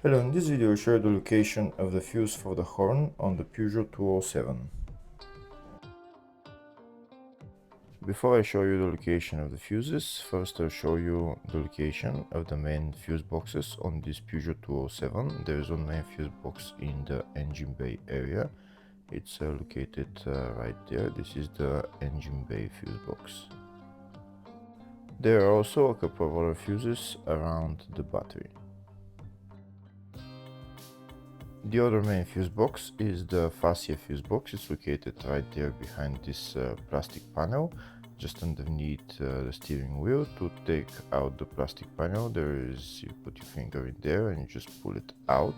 Hello, in this video I show you the location of the fuse for the horn on the Peugeot 207. Before I show you the location of the fuses, first I'll show you the location of the main fuse boxes on this Peugeot 207. There is one main fuse box in the engine bay area. It's located right there. This is the engine bay fuse box. There are also a couple of other fuses around the battery. The other main fuse box is the fascia fuse box. It's located right there behind this plastic panel, just underneath the steering wheel. To take out the plastic panel, you put your finger in there and you just pull it out.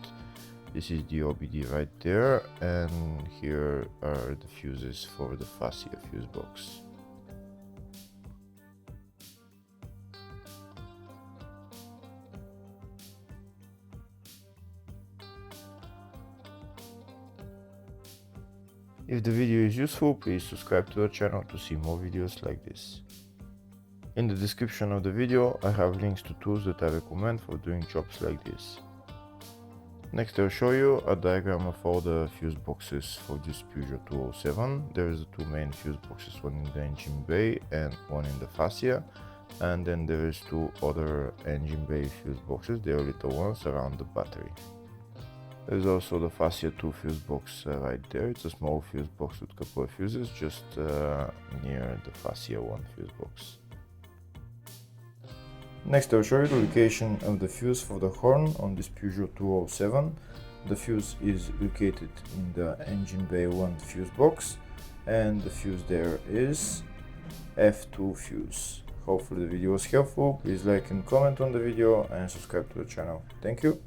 This is the OBD right there, and here are the fuses for the fascia fuse box. If the video is useful, please subscribe to the channel to see more videos like this. In the description of the video, I have links to tools that I recommend for doing jobs like this. Next I'll show you a diagram of all the fuse boxes for this Peugeot 207. There is the two main fuse boxes, one in the engine bay and one in the fascia. And then there is two other engine bay fuse boxes, they are little ones around the battery. There's also the fascia 2 fuse box right there. It's a small fuse box with a couple of fuses just near the fascia 1 fuse box. Next I'll show you the location of the fuse for the horn on this Peugeot 207. The fuse is located in the engine bay 1 fuse box, and the fuse there is F2 fuse. Hopefully the video was helpful. Please like and comment on the video and subscribe to the channel. Thank you.